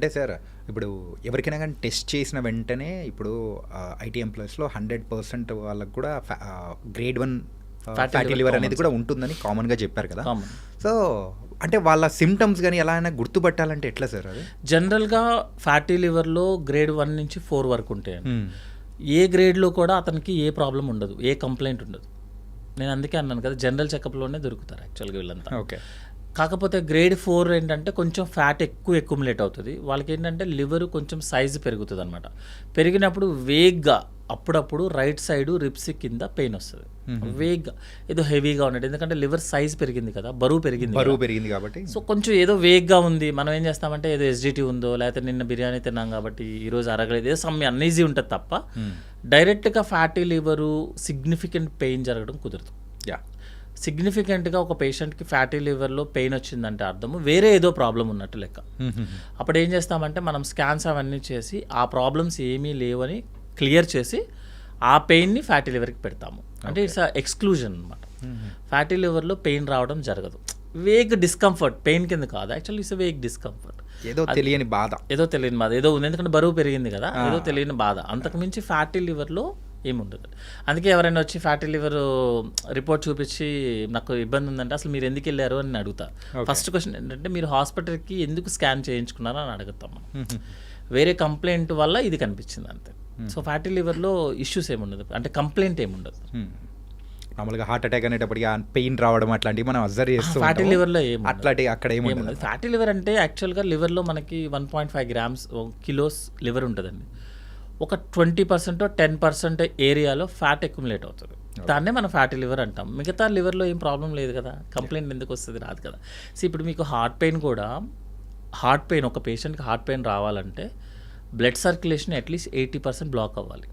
అంటే సార్ ఇప్పుడు ఎవరికైనా కానీ టెస్ట్ చేసిన వెంటనే ఇప్పుడు ఐటీ ఎంప్లాయీస్లో 100% వాళ్ళకు కూడా గ్రేడ్ 1 ఫ్యాటీ లివర్ అనేది కూడా ఉంటుందని కామన్గా చెప్పారు కదా. సో అంటే వాళ్ళ సిమ్టమ్స్ కానీ ఎలా అయినా గుర్తుపట్టాలంటే ఎట్లా సార్ అది? జనరల్గా ఫ్యాటీ లివర్లో గ్రేడ్ 1 నుంచి 4 వరకు ఉంటాయి. ఏ గ్రేడ్లో కూడా అతనికి ఏ ప్రాబ్లం ఉండదు, ఏ కంప్లైంట్ ఉండదు. నేను అందుకే అన్నాను కదా, జనరల్ చెకప్లోనే దొరుకుతారు యాక్చువల్గా వీళ్ళంతా. ఓకే. కాకపోతే గ్రేడ్ 4 ఏంటంటే కొంచెం ఫ్యాట్ ఎక్కువ ఎక్యుములేట్ అవుతుంది. వాళ్ళకి ఏంటంటే లివర్ కొంచెం సైజు పెరుగుతుంది అనమాట. పెరిగినప్పుడు వేగ్గా అప్పుడప్పుడు రైట్ సైడ్ రిప్స్ కింద పెయిన్ వస్తుంది, వేగ్గా ఏదో హెవీగా ఉన్నట్టు. ఎందుకంటే లివర్ సైజ్ పెరిగింది కదా, బరువు పెరిగింది కాబట్టి. సో కొంచెం ఏదో వేగ్గా ఉంది. మనం ఏం చేస్తామంటే ఏదో ఎస్జిటీ ఉందో, లేకపోతే నిన్న బిర్యానీ తిన్నాం కాబట్టి ఈరోజు అరగలేదు, ఏదో సమ్ అన్ఈజీ ఉంటుంది తప్ప డైరెక్ట్గా ఫ్యాటీ లివరు సిగ్నిఫికెంట్ పెయిన్ జరగడం కుదరదు. సిగ్నిఫికెంట్గా ఒక పేషెంట్కి ఫ్యాటీ లివర్లో పెయిన్ వచ్చిందంటే అర్థము వేరే ఏదో ప్రాబ్లం ఉన్నట్టు లెక్క. అప్పుడు ఏం చేస్తామంటే మనం స్కాన్స్ అవన్నీ చేసి ఆ ప్రాబ్లమ్స్ ఏమీ లేవని క్లియర్ చేసి ఆ పెయిన్ని ఫ్యాటీ లివర్కి పెడతాము. అంటే ఇట్స్ ఎక్స్క్లూజన్ అనమాట. ఫ్యాటీ లివర్లో పెయిన్ రావడం జరగదు. వేగ్ డిస్కంఫర్ట్, పెయిన్ కింద కాదు యాక్చువల్లీ, ఇట్స్ వేగ్ డిస్కంఫర్ట్, ఏదో తెలియని బాధ ఏదో ఉంది. ఎందుకంటే బరువు పెరిగింది కదా, ఏదో తెలియని బాధ. అంతకుమించి ఫ్యాటీ లివర్లో ఏముండదు. అందుకే ఎవరైనా వచ్చి ఫ్యాటీ లివర్ రిపోర్ట్ చూపించి నాకు ఇబ్బంది ఉందంటే అసలు మీరు ఎందుకు వెళ్ళారు అని అడుగుతా. ఫస్ట్ క్వశ్చన్ ఏంటంటే మీరు హాస్పిటల్కి ఎందుకు స్కాన్ చేయించుకున్నారో అని అడుగుతాం మనం. వేరే కంప్లైంట్ వల్ల ఇది కనిపించింది అంతే. సో ఫ్యాటీ లివర్లో ఇష్యూస్ ఏముండదు, అంటే కంప్లైంట్ ఏముండదు. మామూలుగా హార్ట్ అటాక్ అనేటప్పటికి పెయిన్ రావడం అట్లాంటివి మనం అబ్జర్వ్ చేస్తాం. ఫ్యాటీ లివర్లో అట్లాంటి అక్కడ ఏముండదు. ఫ్యాటీ లివర్ అంటే యాక్చువల్గా లివర్లో మనకి 1.5 grams కిలోస్ లివర్ ఉంటుందండి. ఒక 20% 10% ఏరియాలో ఫ్యాట్ ఎక్యుములేట్ అవుతుంది. దాన్నే మనం ఫ్యాటీ లివర్ అంటాం. మిగతా లివర్లో ఏం ప్రాబ్లం లేదు కదా, కంప్లైంట్ ఎందుకు వస్తుంది, రాదు కదా. సో ఇప్పుడు మీకు హార్ట్ పెయిన్ ఒక పేషెంట్కి హార్ట్ పెయిన్ రావాలంటే బ్లడ్ సర్క్యులేషన్ అట్లీస్ట్ 80% బ్లాక్ అవ్వాలి.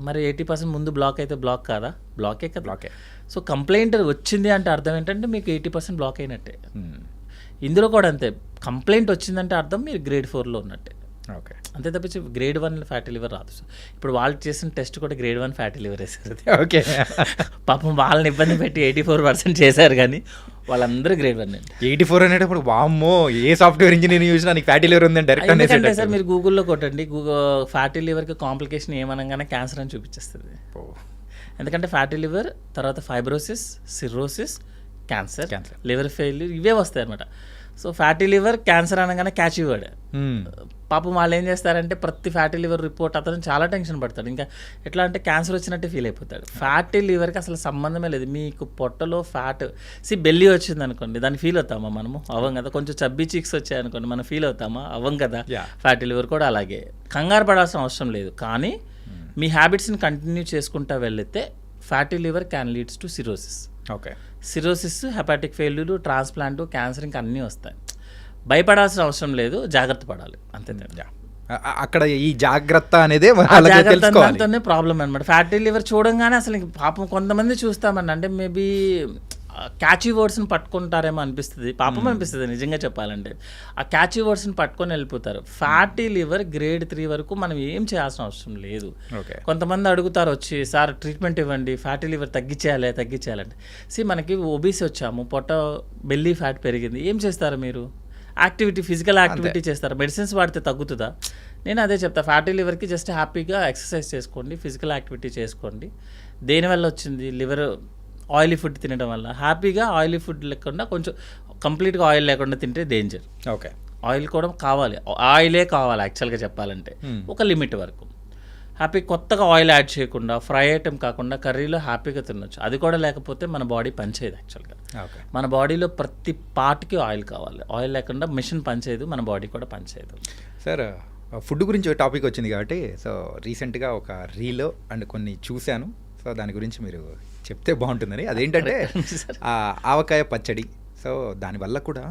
మరి 80% ముందు బ్లాక్ అయితే బ్లాక్ కాదా? బ్లాకే కదా. బ్లాకే. సో కంప్లైంట్ వచ్చింది అంటే అర్థం ఏంటంటే మీకు 80% బ్లాక్ అయినట్టే. ఇందులో కూడా అంతే, కంప్లైంట్ వచ్చిందంటే అర్థం మీరు గ్రేడ్ 4లో ఉన్నట్టే. ఓకే. అంతే తప్పించి గ్రేడ్ 1 ఫ్యాటీ లివర్ రాదు. ఇప్పుడు వాళ్ళు చేసిన టెస్ట్ కూడా గ్రేడ్ 1 ఫ్యాటీ లివర్ వేసారు. ఓకే. పాపం వాళ్ళని ఇబ్బంది పెట్టి 84% చేశారు, కానీ వాళ్ళందరూ గ్రేడ్ 1 అండి. 84 అనేటప్పుడు వామ్మో ఏ సాఫ్ట్వేర్ ఇంజనీర్ చూసినా నీకు ఫ్యాటీ లివర్ ఉందని డైరెక్ట్ అంటే సార్ మీరు గూగుల్లో కొట్టండి, ఫ్యాటీ లివర్కి కాంప్లికేషన్ ఏమనగానే క్యాన్సర్ అని చూపించేస్తుంది. ఎందుకంటే ఫ్యాటీ లివర్ తర్వాత fibrosis, cirrhosis, cancer, liver failure ఇవే వస్తాయి అనమాట. సో ఫ్యాటీ లివర్ క్యాన్సర్ అనగానే క్యాచ్ వర్డ్. పాపం వాళ్ళు ఏం చేస్తారంటే ప్రతి ఫ్యాటీ లివర్ రిపోర్ట్ అతను చాలా టెన్షన్ పడతాడు. ఇంకా ఎట్లా అంటే క్యాన్సర్ వచ్చినట్టే ఫీల్ అయిపోతాడు. ఫ్యాటీ లివర్కి అసలు సంబంధమే లేదు. మీకు పొట్టలో ఫ్యాట్ బెల్లీ వచ్చింది అనుకోండి, దాన్ని ఫీల్ అవుతామా మనము? అవ్వం కదా. కొంచెం చబ్బీ చీక్స్ వచ్చాయనుకోండి, మనం ఫీల్ అవుతామా? అవ్వం కదా. ఫ్యాటీ లివర్ కూడా అలాగే. కంగారు పడాల్సిన అవసరం లేదు, కానీ మీ హ్యాబిట్స్ని కంటిన్యూ చేసుకుంటూ వెళితే fatty liver can leads to cirrhosis. Okay. Cirrhosis, hepatic failure, transplant, cancer ఇంకా అన్నీ వస్తాయి. భయపడాల్సిన అవసరం లేదు, జాగ్రత్త పడాలి అంతే. అక్కడ ఈ జాగ్రత్త అనేది జాగ్రత్తతోనే ప్రాబ్లం అనమాట. ఫ్యాటీ లివర్ చూడంగానే అసలు పాపం కొంతమంది చూస్తామని అంటే మేబీ క్యాచీ వర్డ్స్ని పట్టుకుంటారేమో అనిపిస్తుంది, పాపం అనిపిస్తుంది నిజంగా చెప్పాలంటే. ఆ క్యాచీ వర్డ్స్ని పట్టుకొని వెళ్ళిపోతారు. ఫ్యాటీ లివర్ గ్రేడ్ 3 వరకు మనం ఏం చేయాల్సిన అవసరం లేదు. కొంతమంది అడుగుతారు వచ్చి, సార్ ట్రీట్మెంట్ ఇవ్వండి, ఫ్యాటీ లివర్ తగ్గించేయాలంటే. మనకి ఒబీసీ వచ్చాము, పొట్ట బెల్లీ ఫ్యాట్ పెరిగింది, ఏం చేస్తారు మీరు? ఫిజికల్ యాక్టివిటీ చేస్తారు. మెడిసిన్స్ వాడితే తగ్గుతుందా? నేను అదే చెప్తా, ఫ్యాటీ లివర్కి జస్ట్ హ్యాపీగా ఎక్సర్సైజ్ చేసుకోండి, ఫిజికల్ యాక్టివిటీ చేసుకోండి. దేనివల్ల వచ్చింది? లివర్ ఆయిలీ ఫుడ్ తినడం వల్ల. హ్యాపీగా ఆయిలీ ఫుడ్ లేకుండా కొంచెం కంప్లీట్గా ఆయిల్ లేకుండా తింటే డేంజర్. ఓకే. ఆయిల్ కూడా కావాలి, ఆయిలే కావాలి యాక్చువల్గా చెప్పాలంటే ఒక లిమిట్ వరకు. హ్యాపీ కొత్తగా ఆయిల్ యాడ్ చేయకుండా, ఫ్రై ఐటెం కాకుండా కర్రీలో హ్యాపీగా తినొచ్చు. అది కూడా లేకపోతే మన బాడీ పనిచేయదు యాక్చువల్గా. మన బాడీలో ప్రతి పార్ట్కి ఆయిల్ కావాలి. ఆయిల్ లేకుండా మిషన్ పనిచేయదు, మన బాడీ కూడా పనిచేయదు. సార్ ఫుడ్ గురించి ఒక టాపిక్ వచ్చింది కాబట్టి, సో రీసెంట్గా ఒక రీలో అండ్ కొన్ని చూశాను, సో దాని గురించి మీరు చెప్తే బాగుంటుందని. అదేంటంటే ఆవకాయ పచ్చడి. సో దానివల్ల కూడా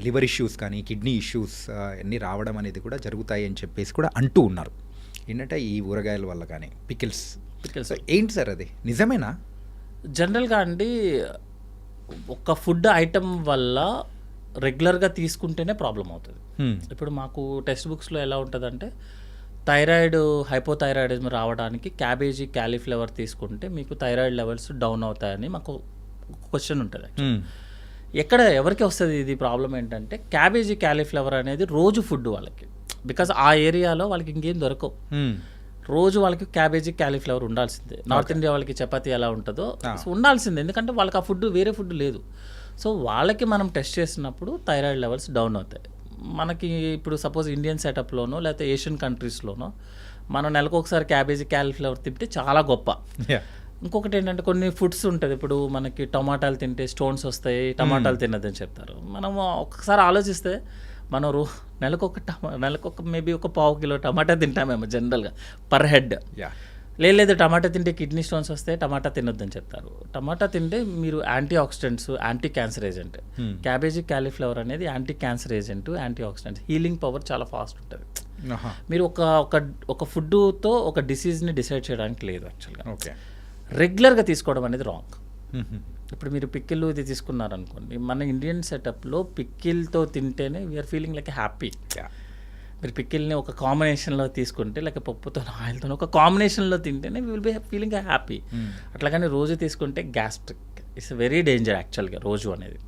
లివర్ ఇష్యూస్ కానీ కిడ్నీ ఇష్యూస్ అన్నీ రావడం అనేది కూడా జరుగుతాయి అని చెప్పేసి కూడా అంటూ ఉన్నారు. ఏంటంటే ఈ ఊరగాయల వల్ల కానీ పికిల్స్. సో ఏంటి సార్ అది నిజమేనా? జనరల్గా అండి ఒక ఫుడ్ ఐటమ్ వల్ల రెగ్యులర్గా తీసుకుంటేనే ప్రాబ్లం అవుతుంది. ఇప్పుడు మాకు టెక్స్ట్ బుక్స్లో ఎలా ఉంటుందంటే థైరాయిడ్, హైపోథైరాయిడిజం రావడానికి క్యాబేజీ, క్యాలీఫ్లవర్ తీసుకుంటే మీకు థైరాయిడ్ లెవెల్స్ డౌన్ అవుతాయని మాకు క్వశ్చన్ ఉంటుంది. ఎక్కడ ఎవరికి వస్తుంది ఇది ప్రాబ్లం ఏంటంటే క్యాబేజీ క్యాలీఫ్లవర్ అనేది రోజు ఫుడ్ వాళ్ళకి, బికాజ్ ఆ ఏరియాలో వాళ్ళకి ఇంకేం దొరకవు. రోజు వాళ్ళకి క్యాబేజీ క్యాలీఫ్లవర్ ఉండాల్సిందే. నార్త్ ఇండియా వాళ్ళకి చపాతీ ఎలా ఉంటుందో ఉండాల్సిందే, ఎందుకంటే వాళ్ళకి ఆ ఫుడ్ వేరే ఫుడ్ లేదు. సో వాళ్ళకి మనం టెస్ట్ చేసినప్పుడు థైరాయిడ్ లెవెల్స్ డౌన్ అవుతాయి. మనకి ఇప్పుడు సపోజ్ ఇండియన్ సెటప్లోనో లేకపోతే ఏషియన్ కంట్రీస్లోనో మనం నెలకు ఒకసారి క్యాబేజీ క్యాలీఫ్లవర్ తింటే చాలా గొప్ప. ఇంకొకటి ఏంటంటే కొన్ని ఫుడ్స్ ఉంటుంది, ఇప్పుడు మనకి టమాటాలు తింటే స్టోన్స్ వస్తాయి, టమాటాలు తినదని చెప్తారు. మనం ఒకసారి ఆలోచిస్తే మనం నెలకొక మేబీ ఒక పావు కిలో టమాటా తింటామేమో జనరల్గా పర్ హెడ్. లేదు టమాటా తింటే కిడ్నీ స్టోన్స్ వస్తే టమాటా తినొద్దని చెప్తారు. టమాటా తింటే మీరు antioxidants, anti cancer agent. Cabbage cauliflower అనేది anti cancer agent, antioxidants, healing power చాలా ఫాస్ట్ ఉంటుంది. మీరు ఒక ఫుడ్తో ఒక డిసీజ్ని డిసైడ్ చేయడానికి లేదు యాక్చువల్గా. రెగ్యులర్గా తీసుకోవడం అనేది రాంగ్. ఇప్పుడు మీరు పిక్కిల్ ఇది తీసుకున్నారనుకోండి, మన ఇండియన్ సెటప్లో పిక్కిల్తో తింటేనే వీఆర్ ఫీలింగ్ లైక్ హ్యాపీ. మీరు పిక్కిల్ని ఒక కాంబినేషన్లో తీసుకుంటే లేక పప్పుతో ఆయిల్తో ఒక కాంబినేషన్లో తింటేనే we will be feeling happy. అట్లాగని రోజు తీసుకుంటే గ్యాస్ట్రిక్ ఇట్స్ వెరీ డేంజర్ యాక్చువల్గా రోజు అనేది.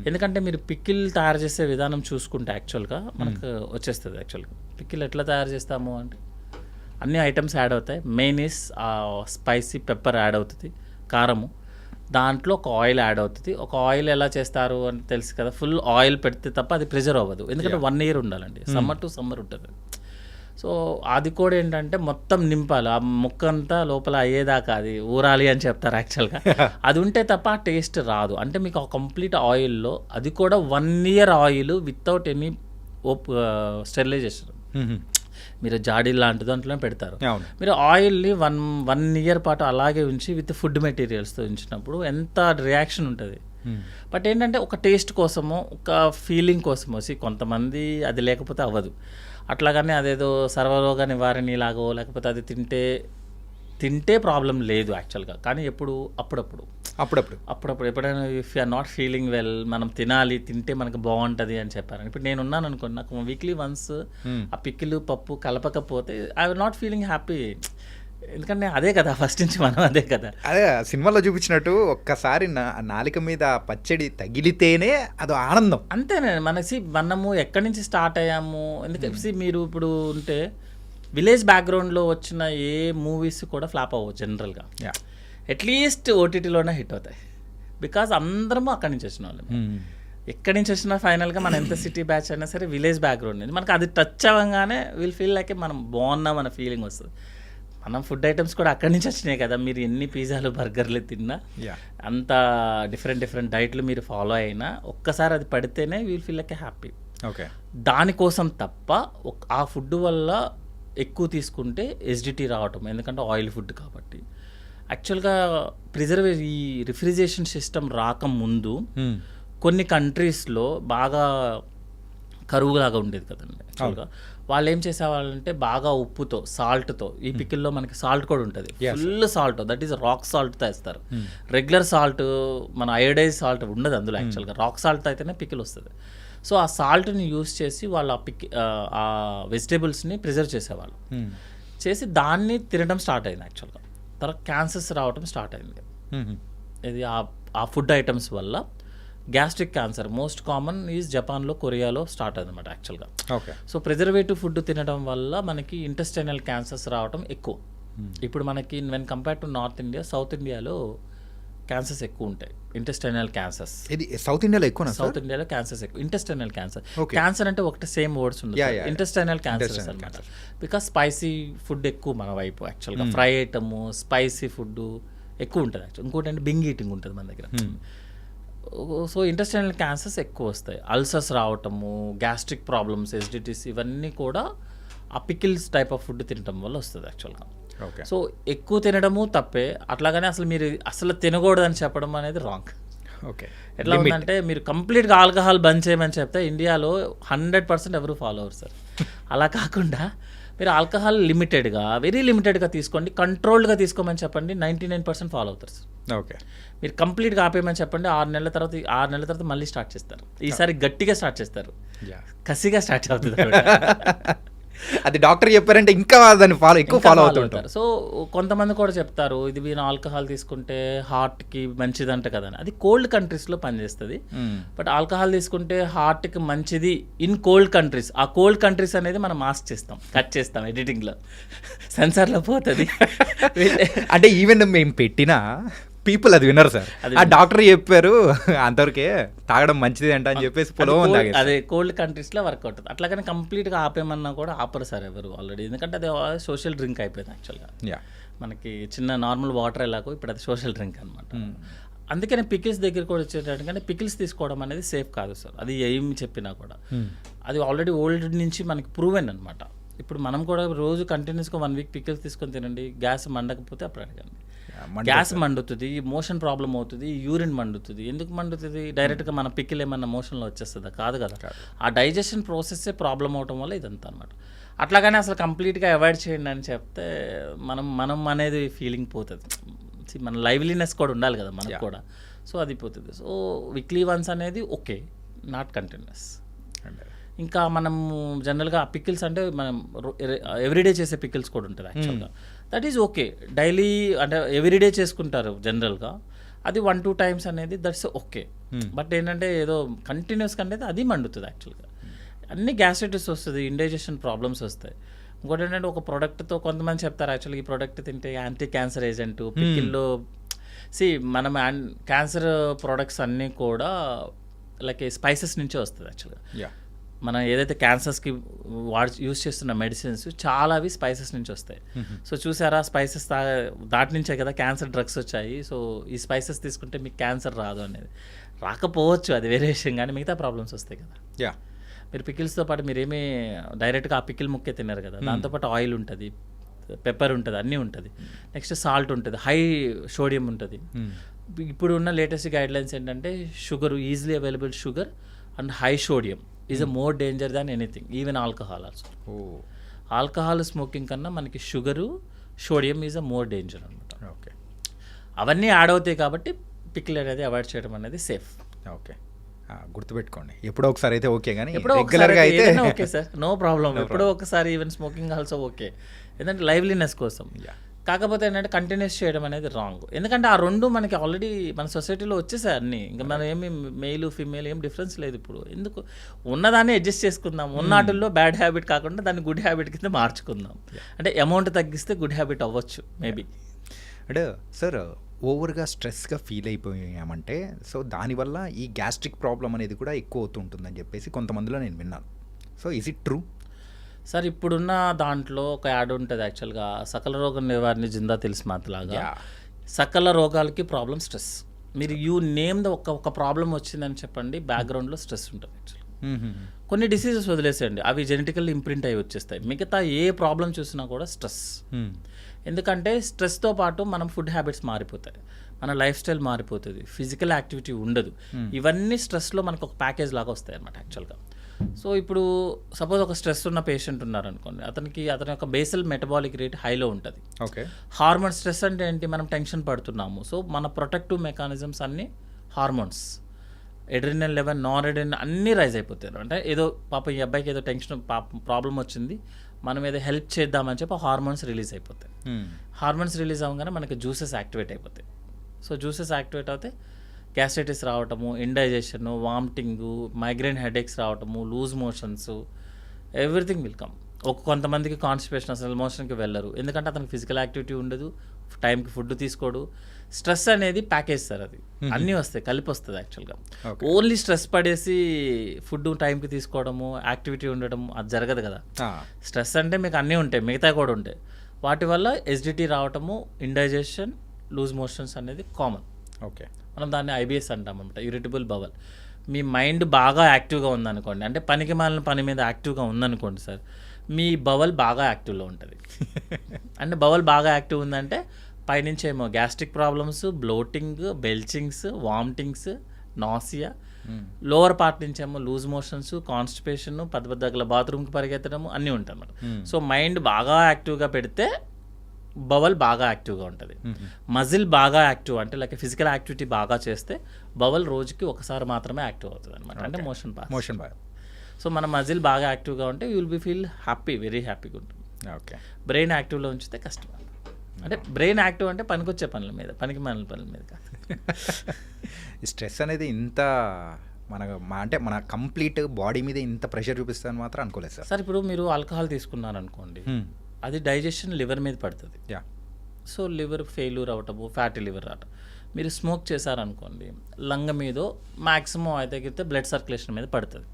ఎందుకంటే మీరు పిక్కిల్ తయారు చేసే విధానం చూసుకుంటే యాక్చువల్గా మనకు వచ్చేస్తుంది. యాక్చువల్గా పిక్కిల్ ఎట్లా తయారు చేస్తాము అంటే అన్ని ఐటమ్స్ యాడ్ అవుతాయి. Main is spicy pepper add అవుతుంది, కారము, దాంట్లో ఒక ఆయిల్ యాడ్ అవుతుంది. ఒక ఆయిల్ ఎలా చేస్తారు అని తెలుసు కదా, ఫుల్ ఆయిల్ పెడితే తప్ప అది ప్రిజర్వ్ అవ్వదు, ఎందుకంటే 1 year ఉండాలండి, సమ్మర్ టు సమ్మర్ ఉంటుంది. సో అది కూడా ఏంటంటే మొత్తం నింపాలి, ఆ ముక్క అంతా లోపల అయ్యేదాకా అది ఊరాలి అని చెప్తారు యాక్చువల్గా. అది ఉంటే తప్ప ఆ టేస్ట్ రాదు. అంటే మీకు ఆ కంప్లీట్ ఆయిల్లో, అది కూడా 1 year oil without any sterilisation, మీరు జాడీ లాంటి దాంట్లో పెడతారు. మీరు ఆయిల్ని 1 year పాటు అలాగే ఉంచి విత్ ఫుడ్ మెటీరియల్స్తో ఉంచినప్పుడు ఎంత రియాక్షన్ ఉంటుంది. బట్ ఏంటంటే ఒక టేస్ట్ కోసమో ఒక ఫీలింగ్ కోసమో కొంతమంది అది లేకపోతే అవ్వదు. అట్లాగనే అదేదో సర్వరోగ నివారణ లాగో లేకపోతే అది తింటే ప్రాబ్లం లేదు యాక్చువల్గా. కానీ అప్పుడప్పుడు ఎప్పుడైనా if you are not feeling well, మనం తింటే మనకు బాగుంటుంది అని చెప్పారు. ఇప్పుడు నేను ఉన్నాను అనుకోండి, నాకు వీక్లీ వన్స్ ఆ పిక్కిలు పప్పు కలపకపోతే I will not feeling happy. ఎందుకంటే అదే కదా ఫస్ట్ నుంచి మనం అదే సినిమాలో చూపించినట్టు ఒక్కసారి నాలిక మీద పచ్చడి తగిలితేనే అదో ఆనందం. అంతేనే మనము ఎక్కడి నుంచి స్టార్ట్ అయ్యాము. ఎందుకంటే మీరు ఇప్పుడు ఉంటే విలేజ్ బ్యాక్గ్రౌండ్లో వచ్చిన ఏ మూవీస్ కూడా ఫ్లాప్ అవ్వవు జనరల్గా. అట్లీస్ట్ ఓటీటీలోనే హిట్ అవుతాయి, బికాజ్ అందరము అక్కడి నుంచి వచ్చిన వాళ్ళు. ఎక్కడి నుంచి వచ్చినా ఫైనల్గా మనం ఎంత సిటీ బ్యాచ్ అయినా సరే విలేజ్ బ్యాక్గ్రౌండ్ నుంచి మనకు అది టచ్ అవ్వగానే విల్ ఫీల్ లైక్ మనం బాగున్నాం అన్న ఫీలింగ్ వస్తుంది. మనం ఫుడ్ ఐటమ్స్ కూడా అక్కడి నుంచి వచ్చినాయి కదా. మీరు ఎన్ని పిజ్జాలు బర్గర్లు తిన్నా, అంత డిఫరెంట్ డైట్లు మీరు ఫాలో అయినా, ఒక్కసారి అది పడితేనే విల్ ఫీల్ లైక్ హ్యాపీ. దానికోసం తప్ప ఆ ఫుడ్ వల్ల ఎక్కువ తీసుకుంటే ఎసిడిటీ రావటం, ఎందుకంటే ఆయిల్ ఫుడ్ కాబట్టి. యాక్చువల్గా ఈ రిఫ్రిజరేషన్ సిస్టమ్ రాకముందు కొన్ని కంట్రీస్లో బాగా కరువులాగా ఉండేది కదండి. యాక్చువల్గా వాళ్ళు ఏం చేసేవాళ్ళంటే బాగా ఉప్పుతో, సాల్ట్తో, ఈ పికిల్లో మనకి సాల్ట్ కూడా ఉంటుంది, full salt, that is rock సాల్ట్తో వేస్తారు. రెగ్యులర్ సాల్ట్, మన అయోడైజ్ సాల్ట్ ఉండదు అందులో. యాక్చువల్గా రాక్ సాల్ట్ అయితేనే పికిల్ వస్తుంది. సో ఆ సాల్ట్ని యూస్ చేసి వాళ్ళు ఆ వెజిటేబుల్స్ని ప్రిజర్వ్ చేసేవాళ్ళు. చేసి దాన్ని తినడం స్టార్ట్ అయింది యాక్చువల్గా. తర్వాత క్యాన్సర్స్ రావడం స్టార్ట్ అయింది. ఇది ఆ ఫుడ్ ఐటమ్స్ వల్ల gastric cancer most common is జపాన్లో, కొరియాలో స్టార్ట్ అయింది అనమాట యాక్చువల్గా. సో ప్రిజర్వేటివ్ ఫుడ్ తినడం వల్ల మనకి ఇంటెస్టైనల్ క్యాన్సర్స్ రావడం ఎక్కువ. ఇప్పుడు మనకి when compare to north India, south ఇండియాలో క్యాన్సర్స్ ఎక్కువ ఉంటాయి, ఇంటెస్టైనల్ క్యాన్సర్స్. ఇది సౌత్ ఇండియాలో ఎక్కువ. సౌత్ ఇండియాలో క్యాన్సర్స్ ఎక్కువ. ఇంటెస్టైనల్ క్యాన్సర్ అంటే ఒకటి సేమ్ వర్డ్స్ ఉంది, ఇంటెస్టైనల్ క్యాన్సర్స్ అనమాట. బికాస్ స్పైసీ ఫుడ్ ఎక్కువ మన వైపు యాక్చువల్గా, ఫ్రై ఐటమ్, స్పైసీ ఫుడ్ ఎక్కువ ఉంటుంది యాక్చువల్. ఇంకోటి అంటే బింగ్ ఈటింగ్ ఉంటుంది మన దగ్గర. సో ఇంటెస్టైనల్ క్యాన్సర్స్ ఎక్కువ వస్తాయి. అల్సర్స్ రావటము, గ్యాస్ట్రిక్ ప్రాబ్లమ్స్, ఎసిడిటీస్, ఇవన్నీ కూడా ఆ పికిల్స్ టైప్ ఆఫ్ ఫుడ్ తినడం వల్ల వస్తుంది యాక్చువల్గా. సో ఎక్కువ తినడము తప్పే, అట్లాగనే మీరు అసలు తినకూడదని చెప్పడం అనేది రాంగ్. ఎట్లా ఉందంటే మీరు కంప్లీట్గా ఆల్కహాల్ బంద్ చేయమని చెప్తే ఇండియాలో 100% ఎవరు ఫాలో అవ్వరు సార్. అలా కాకుండా మీరు ఆల్కహాల్ లిమిటెడ్గా, వెరీ లిమిటెడ్గా తీసుకోండి, కంట్రోల్డ్గా తీసుకోమని చెప్పండి, 99% ఫాలో అవుతారు సార్. మీరు కంప్లీట్గా ఆపేయమని చెప్పండి, 6 నెలల తర్వాత మళ్ళీ స్టార్ట్ చేస్తారు. ఈసారి గట్టిగా స్టార్ట్ చేస్తారు, కసిగా స్టార్ట్ అవుతుంది. అది డాక్టర్ చెప్పారంటే ఇంకా దాన్ని ఎక్కువ ఫాలో అవుతుంటారు. సో కొంతమంది కూడా చెప్తారు ఇది వీళ్ళు ఆల్కహాల్ తీసుకుంటే హార్ట్కి మంచిదంట కదని. అది కోల్డ్ కంట్రీస్లో పనిచేస్తుంది. బట్ ఆల్కహాల్ తీసుకుంటే హార్ట్కి మంచిది ఇన్ కోల్డ్ కంట్రీస్. ఆ కోల్డ్ కంట్రీస్ అనేది మనం మాస్క్ చేస్తాం, కట్ చేస్తాం ఎడిటింగ్లో, సెన్సార్లో పోతుంది. అంటే ఈవెన్ మేము పెట్టినా పీపుల్ అది వినరు సార్. ఆ డాక్టర్ చెప్పారు అంతవరకే తాగడం మంచిది అంట అని చెప్పేసి అదే కోల్డ్ కంట్రీస్లో వర్క్ అవుతుంది. అట్లాగని కంప్లీట్గా ఆపేమన్నా కూడా ఆపరు సార్ ఎవరు ఆల్రెడీ. ఎందుకంటే అది సోషల్ డ్రింక్ అయిపోయింది యాక్చువల్గా. మనకి చిన్న నార్మల్ వాటర్ ఎలాగో ఇప్పుడు అది సోషల్ డ్రింక్ అనమాట. అందుకనే పికిల్స్ దగ్గర కూడా వచ్చేటట్టుగానే పికిల్స్ తీసుకోవడం అనేది సేఫ్ కాదు సార్. అది ఏమి చెప్పినా కూడా అది ఆల్రెడీ ఓల్డ్ నుంచి మనకి ప్రూవెన్ అనమాట. ఇప్పుడు మనం కూడా రోజు కంటిన్యూస్గా 1 వీక్ పికిల్స్ తీసుకొని తినండి, గ్యాస్ మండకపోతే అప్పుడు అడగండి. గ్యాస్ మండుతుంది, మోషన్ ప్రాబ్లం అవుతుంది, యూరిన్ మండుతుంది. ఎందుకు మండుతుంది? డైరెక్ట్గా మన పికిల్ ఏమన్నా మోషన్లో వచ్చేస్తుందా? కాదు కదా. ఆ డైజెషన్ ప్రాసెస్సే ప్రాబ్లం అవడం వల్ల ఇదంతా అనమాట. అట్లాగానే అసలు కంప్లీట్గా అవాయిడ్ చేయండి అని చెప్తే మనం అనేది ఫీలింగ్ పోతుంది. మన లైవ్లీనెస్ కూడా ఉండాలి కదా మనకు కూడా. సో అది పోతుంది. సో వీక్లీ వన్స్ అనేది ఓకే, నాట్ కంటిన్యూస్. ఇంకా మనము జనరల్గా పికిల్స్ అంటే మనం ఎవ్రీడే చేసే పికిల్స్ కూడా ఉంటుంది యాక్చువల్గా. That is okay. డైలీ అంటే ఎవ్రీడే చేసుకుంటారు జనరల్గా, అది 1-2 టైమ్స్ అనేది దట్స్ ఓకే. బట్ ఏంటంటే ఏదో కంటిన్యూస్గా అనేది అది మండుతుంది యాక్చువల్గా. అన్ని గ్యాస్ట్రైటిస్ వస్తుంది, ఇండైజెషన్ ప్రాబ్లమ్స్ వస్తాయి. ఇంకోటి ఏంటంటే ఒక ప్రోడక్ట్తో కొంతమంది చెప్తారు యాక్చువల్గా ఈ ప్రోడక్ట్ తింటే యాంటీ క్యాన్సర్ ఏజెంట్ పికిల్లో. మనం క్యాన్సర్ ప్రోడక్ట్స్ అన్నీ కూడా లైక్ స్పైసెస్ నుంచే వస్తుంది యాక్చువల్గా. మనం ఏదైతే క్యాన్సర్స్కి యూజ్ చేస్తున్న మెడిసిన్స్ చాలా అవి స్పైసెస్ నుంచి వస్తాయి. సో చూసారా, స్పైసెస్ దాటి నుంచే కదా క్యాన్సర్ డ్రగ్స్ వచ్చాయి. సో ఈ స్పైసెస్ తీసుకుంటే మీకు క్యాన్సర్ రాదు అనేది. రాకపోవచ్చు, అది వేరే విషయం, కానీ మిగతా ప్రాబ్లమ్స్ వస్తాయి కదా. మీరు పికిల్స్తో పాటు మీరేమీ డైరెక్ట్గా ఆ పికిల్ ముక్కే తిన్నారు కదా, దాంతోపాటు ఆయిల్ ఉంటుంది, పెప్పర్ ఉంటుంది, అన్నీ ఉంటుంది. నెక్స్ట్ సాల్ట్ ఉంటుంది, హై సోడియం ఉంటుంది. ఇప్పుడు ఉన్న లేటెస్ట్ గైడ్లైన్స్ ఏంటంటే sugar, easily available sugar and high sodium is a more danger than anything, even alcohol also. Alcohol smoking కన్నా మనకి sugar, sodium is a more danger అనమాట. ఓకే, అవన్నీ add అవుతాయి కాబట్టి పికిల్ అనేది అవాయిడ్ చేయడం అనేది సేఫ్. ఓకే, గుర్తుపెట్టుకోండి. ఎప్పుడో ఒకసారి అయితే ఓకే, కానీ రెగ్యులర్గా అయితే ఓకే సార్, నో ప్రాబ్లం. ఎప్పుడో ఒకసారి ఈవెన్ స్మోకింగ్ ఆల్సో ఓకే, ఎందుకంటే లైవ్లీనెస్ కోసం. కాకపోతే ఏంటంటే కంటిన్యూస్ చేయడం అనేది రాంగ్. ఎందుకంటే ఆ రెండు మనకి ఆల్రెడీ మన సొసైటీలో వచ్చేసాయి అన్నీ. ఇంకా మనం ఏమి మెయిల్ ఫీమేల్ ఏం డిఫరెన్స్ లేదు. ఇప్పుడు ఎందుకు ఉన్నదాన్ని అడ్జస్ట్ చేసుకుందాం. ఉన్నటిల్లో బ్యాడ్ హ్యాబిట్ కాకుండా దాన్ని గుడ్ హ్యాబిట్ కింద మార్చుకుందాం. అంటే అమౌంట్ తగ్గిస్తే గుడ్ హ్యాబిట్ అవ్వచ్చు మేబీ. అంటే సార్ ఓవర్గా స్ట్రెస్గా ఫీల్ అయిపోయామంటే సో దానివల్ల ఈ గ్యాస్ట్రిక్ ప్రాబ్లం అనేది కూడా ఎక్కువ అవుతుంటుందని చెప్పేసి కొంతమందిలో నేను విన్నాను. So is it true? Sir ఇప్పుడున్న దాంట్లో ఒక యాడ్ ఉంటుంది యాక్చువల్గా, సకల రోగ నివారణ జిందా తెలిసి మాతలాగా. సకల రోగాలకి ప్రాబ్లం స్ట్రెస్. మీరు యూ నేమ్ ద ఒక ప్రాబ్లం వచ్చిందని చెప్పండి, బ్యాక్గ్రౌండ్లో స్ట్రెస్ ఉంటుంది యాక్చువల్గా. కొన్ని డిసీజెస్ వదిలేసేయండి, అవి జెనెటికల్లీ ఇంప్రింట్ అయ్యి వచ్చేస్తాయి. మిగతా ఏ ప్రాబ్లం చూసినా కూడా స్ట్రెస్. ఎందుకంటే స్ట్రెస్తో పాటు మనం ఫుడ్ హ్యాబిట్స్ మారిపోతాయి, మన లైఫ్ స్టైల్ మారిపోతుంది, ఫిజికల్ యాక్టివిటీ ఉండదు. ఇవన్నీ స్ట్రెస్లో మనకు ఒక ప్యాకేజ్ లాగా వస్తాయి అన్నమాట యాక్చువల్గా. సో ఇప్పుడు సపోజ్ ఒక స్ట్రెస్ ఉన్న పేషెంట్ ఉన్నారనుకోండి, అతని యొక్క బేసల్ మెటబాలిక్ రేట్ హైలో ఉంటుంది. ఓకే, హార్మోన్ స్ట్రెస్ అంటే ఏంటి? మనం టెన్షన్ పడుతున్నాము, సో మన ప్రొటెక్టివ్ మెకానిజమ్స్ అన్నీ hormones, adrenal level, non adrenal అన్నీ రైజ్ అయిపోతాయి. అంటే ఏదో పాప ఈ అబ్బాయికి ఏదో టెన్షన్ ప్రాబ్లం వచ్చింది, మనం ఏదో హెల్ప్ చేద్దామని చెప్పి హార్మోన్స్ రిలీజ్ అయిపోతాయి. హార్మోన్స్ రిలీజ్ అవ్వగానే మనకి జ్యూసెస్ యాక్టివేట్ అయిపోతాయి. సో జ్యూసెస్ యాక్టివేట్ అవుతే గ్యాస్ట్రైటిస్ రావటము, ఇండైజెషను, వామిటింగు, మైగ్రేన్ హెడేక్స్ రావటము, loose motions, everything will come. కొంతమందికి కాన్స్టిపేషన్, అసలు మోషన్కి వెళ్ళరు, ఎందుకంటే అతనికి ఫిజికల్ యాక్టివిటీ ఉండదు, టైంకి ఫుడ్ తీసుకోడు. స్ట్రెస్ అనేది ప్యాకేజ్ సార్, అది అన్నీ వస్తాయి, కలిపి వస్తుంది యాక్చువల్గా. ఓన్లీ స్ట్రెస్ పడేసి ఫుడ్ టైంకి తీసుకోవడము, యాక్టివిటీ ఉండడం అది జరగదు కదా. స్ట్రెస్ అంటే మీకు అన్నీ ఉంటాయి, మిగతా కూడా ఉంటాయి. వాటి వల్ల ఎసిడిటీ రావటము, ఇండైజెషన్, లూజ్ మోషన్స్ అనేది కామన్. ఓకే, మనం దాన్ని ఐబిఎస్ అంటాం అనమాట, ఇరిటబుల్ బవల్. మీ మైండ్ బాగా యాక్టివ్గా ఉందనుకోండి, అంటే పనికి మాలిన పని మీద యాక్టివ్గా ఉందనుకోండి సార్, మీ బవల్ బాగా యాక్టివ్లో ఉంటుంది. అంటే బవల్ బాగా యాక్టివ్ ఉందంటే పైనుంచి ఏమో gastric problems, bloating, belchings, vomitings, nausea, lower part నుంచి ఏమో లూజ్ మోషన్స్, కాన్స్టిపేషన్, పెద్ద దగ్గర బాత్రూమ్కి పరిగెత్తడము అన్నీ ఉంటాయి అన్నమాట. సో మైండ్ బాగా యాక్టివ్గా పెడితే బవల్ బాగా యాక్టివ్గా ఉంటుంది. మజిల్ బాగా యాక్టివ్ అంటే లైక్ ఫిజికల్ యాక్టివిటీ బాగా చేస్తే బవల్ రోజుకి ఒకసారి మాత్రమే యాక్టివ్ అవుతుంది అనమాట, అంటే మోషన్ బాగా. సో మన మజిల్ బాగా యాక్టివ్గా ఉంటే you will be feel happy, very హ్యాపీగా ఉంటుంది. ఓకే. బ్రెయిన్ యాక్టివ్లో ఉంచితే కష్టం. అంటే బ్రెయిన్ యాక్టివ్ అంటే పనికొచ్చే పనుల మీద, పనికి మాలిన పనుల మీద కాదు. ఈ స్ట్రెస్ అనేది ఇంత అంటే మన కంప్లీట్ బాడీ మీద ఇంత ప్రెషర్ చూపిస్తాను మాత్రం అనుకోలేదు సార్. సార్ ఇప్పుడు మీరు ఆల్కహాల్ తీసుకున్నారనుకోండి, అది డైజెషన్ లివర్ మీద పడుతుంది. యా. సో లివర్ ఫెయిల్యూర్ అవ్వటము, ఫ్యాటీ లివర్ రావటం. మీరు స్మోక్ చేశారనుకోండి, లంగ మీద మ్యాక్సిమం అయితే బ్లడ్ సర్క్యులేషన్ మీద పడుతుంది.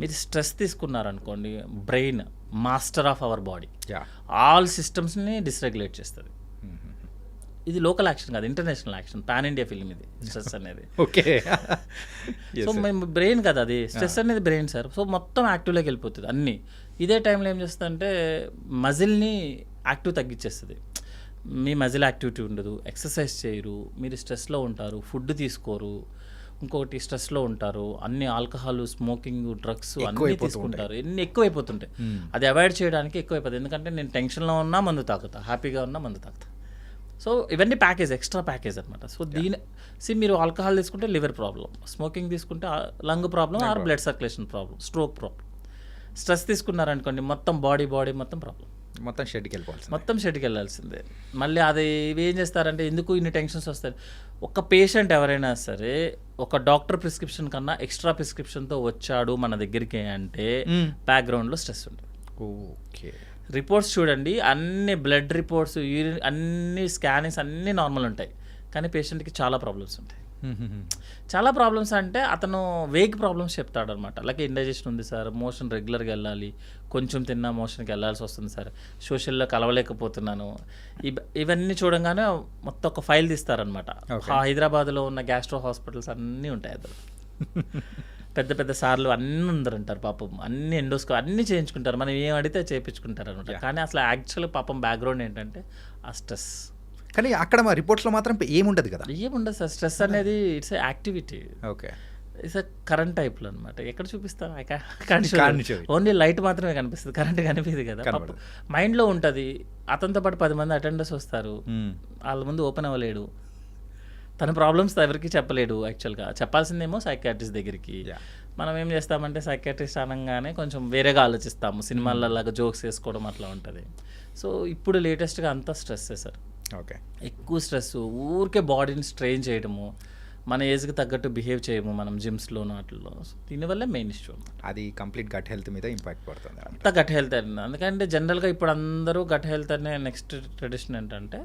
మీరు స్ట్రెస్ తీసుకున్నారనుకోండి, brain master of our body, all సిస్టమ్స్ని డిస్రెగ్యులేట్ చేస్తుంది. ఇది లోకల్ యాక్షన్ కాదు, international action, pan India film ఇది స్ట్రెస్ అనేది. ఓకే. సో మేము బ్రెయిన్ కదా అది, స్ట్రెస్ అనేది బ్రెయిన్ సార్. సో మొత్తం యాక్టివ్లోకి వెళ్ళిపోతుంది అన్నీ. ఇదే టైంలో ఏం చేస్తుందంటే మజిల్ని యాక్టివ్ తగ్గించేస్తుంది. మీ మజిల్ యాక్టివిటీ ఉండదు, ఎక్సర్సైజ్ చేయరు, మీరు స్ట్రెస్లో ఉంటారు, ఫుడ్ తీసుకోరు, ఇంకొకటి స్ట్రెస్లో ఉంటారు, అన్ని ఆల్కహాల్, స్మోకింగ్, డ్రగ్స్ అన్నీ తీసుకుంటారు, ఎన్ని ఎక్కువైపోతుంటాయి. అది అవాయిడ్ చేయడానికి ఎక్కువైపోతుంది. ఎందుకంటే నేను టెన్షన్లో ఉన్నా మందు తాగుతా, హ్యాపీగా ఉన్నా మందు తాగుతా. సో ఇవన్నీ ప్యాకేజ్, ఎక్స్ట్రా ప్యాకేజ్ అనమాట. సో మీరు ఆల్కహాల్ తీసుకుంటే లివర్ ప్రాబ్లం, స్మోకింగ్ తీసుకుంటే lung problem or blood circulation problem, stroke problem. Stress తీసుకున్నారనుకోండి మొత్తం బాడీ మొత్తం ప్రాబ్లం, మొత్తం షెడ్కి వెళ్ళిపోవాలి, మొత్తం షెడ్కి వెళ్ళాల్సిందే. మళ్ళీ అది ఇవి ఏం చేస్తారంటే ఎందుకు ఇన్ని టెన్షన్స్ వస్తాయి. ఒక పేషెంట్ ఎవరైనా సరే ఒక డాక్టర్ ప్రిస్క్రిప్షన్ కన్నా ఎక్స్ట్రా ప్రిస్క్రిప్షన్తో వచ్చాడు మన దగ్గరికి అంటే బ్యాక్గ్రౌండ్లో స్ట్రెస్ ఉంటుంది. ఓకే. రిపోర్ట్స్ చూడండి, అన్ని బ్లడ్ రిపోర్ట్స్, యూరిన్, అన్ని స్కానింగ్స్ అన్నీ నార్మల్ ఉంటాయి, కానీ పేషెంట్కి చాలా ప్రాబ్లమ్స్ ఉంటాయి. చాలా ప్రాబ్లమ్స్ అంటే అతను వేగ్ ప్రాబ్లమ్స్ చెప్తాడు అనమాట. అలాగే ఇండైజెషన్ ఉంది సార్, మోషన్ రెగ్యులర్గా వెళ్ళాలి, కొంచెం తిన్నా మోషన్కి వెళ్ళాల్సి వస్తుంది సార్, సోషల్లో కలవలేకపోతున్నాను, ఇవన్నీ చూడంగానే మొత్తం ఒక ఫైల్ తీస్తారనమాట. హైదరాబాద్లో ఉన్న గ్యాస్ట్రో హాస్పిటల్స్ అన్నీ ఉంటాయి అందులో. పెద్ద పెద్ద సార్లు అన్నీ అందరంటారు పాపం, అన్ని అన్నీ చేయించుకుంటారు, మనం ఏం అడిగితే చేయించుకుంటారు అనమాట. కానీ అసలు యాక్చువల్ పాపం బ్యాక్గ్రౌండ్ ఏంటంటే ఆ స్ట్రెస్. కానీ అక్కడ మా రిపోర్ట్స్లో మాత్రం ఏముండదు కదా. ఏముండదు సార్, స్ట్రెస్ అనేది it's a activity. Okay. It's current టైప్లో అనమాట. ఎక్కడ చూపిస్తాను, ఓన్లీ లైట్ మాత్రమే కనిపిస్తుంది, కరెంట్ కనిపిస్తుంది కదా. మైండ్లో ఉంటుంది. అతనితో పాటు 10 మంది అటెండర్స్ వస్తారు, వాళ్ళ ముందు ఓపెన్ అవ్వలేడు, తన ప్రాబ్లమ్స్ ఎవరికి చెప్పలేడు. యాక్చువల్గా చెప్పాల్సిందేమో సైకియాట్రిస్ట్ దగ్గరికి. మనం ఏం చేస్తామంటే సైకియాట్రిస్ట్ అనగానే కొంచెం వేరేగా ఆలోచిస్తాము, సినిమాలలాగా జోక్స్ వేసుకోవడం అట్లా ఉంటుంది. సో ఇప్పుడు లేటెస్ట్గా అంతా స్ట్రెస్సే సార్. ఓకే. ఎక్కువ స్ట్రెస్, ఊరికే బాడీని స్ట్రెయిన్ చేయడము, మన ఏజ్కి తగ్గట్టు బిహేవ్ చేయము మనం జిమ్స్లోనూ వాటిల్లో. దీనివల్లే మెయిన్ ఇష్యూ. అది కంప్లీట్ గట్ హెల్త్ మీద ఇంపాక్ట్ పడుతుంది అంతా గట్ హెల్త్ అండి. ఎందుకంటే జనరల్గా ఇప్పుడు అందరూ గట్ హెల్త్ అనే నెక్స్ట్ ట్రెడిషన్ ఏంటంటే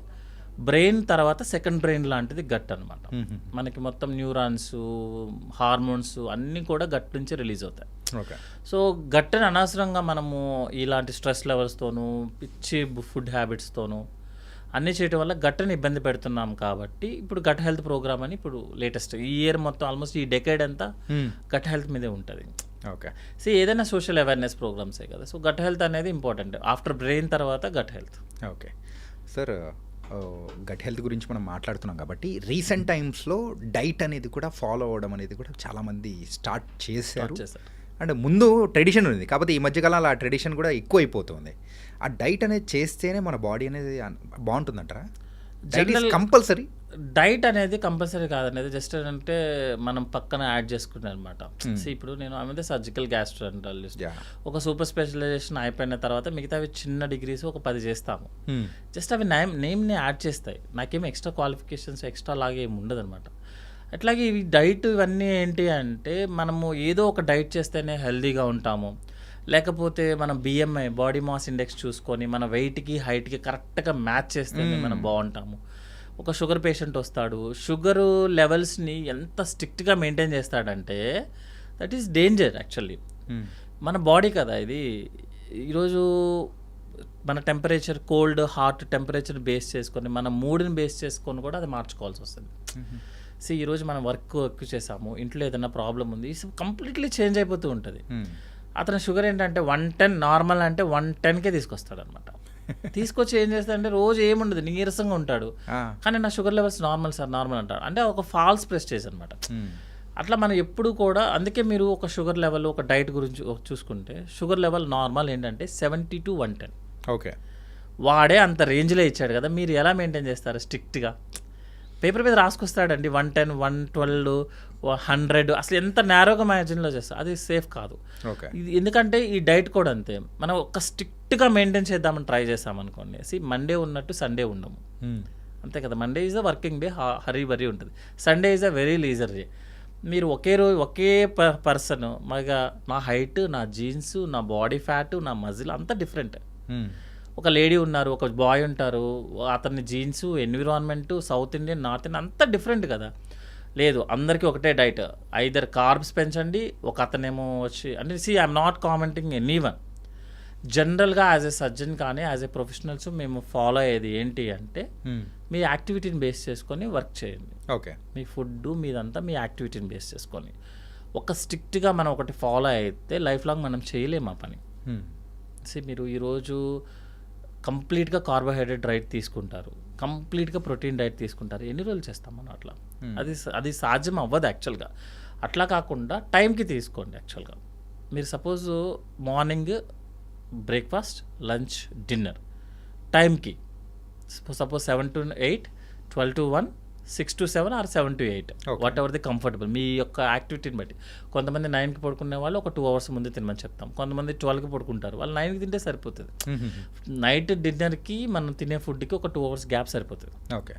బ్రెయిన్ తర్వాత సెకండ్ బ్రెయిన్ లాంటిది గట్ అనమాట. మనకి మొత్తం న్యూరాన్స్, హార్మోన్స్ అన్నీ కూడా గట్ నుంచి రిలీజ్ అవుతాయి. సో గట్ని అనవసరంగా మనము ఇలాంటి స్ట్రెస్ లెవెల్స్తోనూ, పిచ్చి ఫుడ్ హ్యాబిట్స్తోనూ అన్నీ చేయడం వల్ల గట్ని ఇబ్బంది పెడుతున్నాం. కాబట్టి ఇప్పుడు గట్ హెల్త్ ప్రోగ్రామ్ అని ఇప్పుడు లేటెస్ట్ ఈ ఇయర్ మొత్తం ఆల్మోస్ట్ ఈ డెకేడ్ అంతా గట్ హెల్త్ మీదే ఉంటుంది. ఓకే. సో ఏదైనా సోషల్ అవేర్నెస్ ప్రోగ్రామ్సే కదా. సో గట్ హెల్త్ అనేది ఇంపార్టెంట్, ఆఫ్టర్ బ్రెయిన్ తర్వాత gut health. Okay sir, gut health గురించి మనం మాట్లాడుతున్నాం కాబట్టి రీసెంట్ టైమ్స్లో డైట్ అనేది కూడా ఫాలో అవ్వడం అనేది కూడా చాలామంది స్టార్ట్ చేశారు. అంటే ముందు ట్రెడిషన్ ఉంది, కాకపోతే ఈ మధ్యకాలంలో ఆ ట్రెడిషన్ కూడా ఎక్కువ అయిపోతుంది. ఆ డైట్ అనేది చేస్తేనే మన బాడీ అనేది బాగుంటుందంటారా? కంపల్సరీ డైట్ అనేది కంపల్సరీ కాదనేది, జస్ట్ అంటే మనం పక్కన యాడ్ చేసుకున్నాం అనమాట. ఇప్పుడు నేను ఆమె సర్జికల్ గ్యాస్ట్రోఎంటరాలజిస్ట్, ఒక సూపర్ స్పెషలైజేషన్ అయిపోయిన తర్వాత మిగతావి చిన్న డిగ్రీస్ ఒక 10 చేస్తాము. జస్ట్ అవి నేమ్ని యాడ్ చేస్తాయి, నాకేమి ఎక్స్ట్రా క్వాలిఫికేషన్స్ ఎక్స్ట్రా లాగా ఏమి ఉండదు అనమాట. అట్లాగే ఇవి డైట్ ఇవన్నీ ఏంటి అంటే మనము ఏదో ఒక డైట్ చేస్తేనే హెల్తీగా ఉంటాము, లేకపోతే మనం BMI బాడీ మాస్ ఇండెక్స్ చూసుకొని మన వెయిట్కి హైట్కి కరెక్ట్గా మ్యాచ్ చేస్తేనే మనం బాగుంటాము. ఒక షుగర్ పేషెంట్ వస్తాడు, షుగర్ లెవెల్స్ని ఎంత స్ట్రిక్ట్గా మెయింటైన్ చేస్తాడంటే దట్ ఈస్ డేంజర్ యాక్చువల్లీ. మన బాడీ కదా ఇది. ఈరోజు మన temperature, cold hot temperature base చేసుకొని మన మూడ్ని బేస్ చేసుకొని కూడా అది మార్చుకోవాల్సి వస్తుంది. ఈరోజు మనం వర్క్ ఎక్కువ చేసాము, ఇంట్లో ఏదైనా ప్రాబ్లం ఉంది, కంప్లీట్లీ చేంజ్ అయిపోతూ ఉంటుంది. అతని షుగర్ ఏంటంటే 110 నార్మల్ అంటే 110కే తీసుకొస్తాడు అనమాట. తీసుకొచ్చి ఏం చేస్తాడంటే రోజు ఏముండదు, నీరసంగా ఉంటాడు, కానీ నా sugar levels normal sir normal అంటాడు. అంటే ఒక ఫాల్స్ ప్రెస్టేజ్ అనమాట. అట్లా మనం ఎప్పుడు కూడా, అందుకే మీరు ఒక షుగర్ లెవెల్, ఒక డైట్ గురించి చూసుకుంటే షుగర్ లెవెల్ నార్మల్ ఏంటంటే 70 to 110. ఓకే. వాడే అంత రేంజ్లో ఇచ్చాడు కదా, మీరు ఎలా మెయింటైన్ చేస్తారు స్ట్రిక్ట్గా? పేపర్ మీద రాసుకొస్తాడండి 110, 112, 100 అసలు ఎంత నేరోగా మ్యాజిన్లో చేస్తారు, అది సేఫ్ కాదు. ఓకే. ఇది ఎందుకంటే ఈ డైట్ కూడా అంతే, మనం ఒక స్ట్రిక్ట్గా మెయింటైన్ చేద్దామని ట్రై చేస్తామనుకోండి, మండే ఉన్నట్టు సండే ఉండము, అంతే కదా. Monday is a working day, hurry burry ఉంటుంది. Sunday is a very leisure day. మీరు ఒకే రోజు ఒకే పర్సన్, మగా నా హైట్, నా జీన్స్, నా బాడీ ఫ్యాట్, నా మజిల్ అంతా డిఫరెంట్. ఒక లేడీ ఉన్నారు, ఒక బాయ్ ఉంటారు, అతని jeans, environment, south Indian, north Indian అంతా డిఫరెంట్ కదా. లేదు, అందరికీ ఒకటే డైట్, ఐదర్ కార్బ్స్ పెంచండి, ఒక అతనేమో వచ్చి అంటే I'm not commenting any one. జనరల్గా యాజ్ ఎ సర్జన్ కానీ యాజ్ ఎ ప్రొఫెషనల్స్ మేము ఫాలో అయ్యేది ఏంటి అంటే, మీ యాక్టివిటీని బేస్ చేసుకొని వర్క్ చేయండి. ఓకే. మీ ఫుడ్ మీదంతా మీ యాక్టివిటీని బేస్ చేసుకొని ఒక స్ట్రిక్ట్గా మనం ఒకటి ఫాలో అయితే లైఫ్ లాంగ్ మనం చేయలేము ఆ పని. మీరు ఈరోజు కంప్లీట్గా కార్బోహైడ్రేట్ డైట్ తీసుకుంటారు, కంప్లీట్గా ప్రోటీన్ డైట్ తీసుకుంటారు, ఎన్ని రోజులు చేస్తాం మనం అట్లా? అది సాధ్యం అవ్వదు యాక్చువల్గా. అట్లా కాకుండా టైంకి తీసుకోండి. యాక్చువల్గా మీరు suppose morning breakfast, lunch, dinner టైంకి, suppose 7 to 8, 12 to 1, 6 to 7 or 7 to 8, whatever the comfortable మీ యొక్క యాక్టివిటీని బట్టి. కొంతమంది 9కి పడుకునే వాళ్ళు ఒక 2 hours ముందు తినమని చెప్తాం, కొంతమంది 12కి పడుకుంటారు, వాళ్ళు 9కి తింటే సరిపోతుంది. నైట్ డిన్నర్కి మనం తినే ఫుడ్కి ఒక 2 hours గ్యాప్ సరిపోతుంది. ఓకే.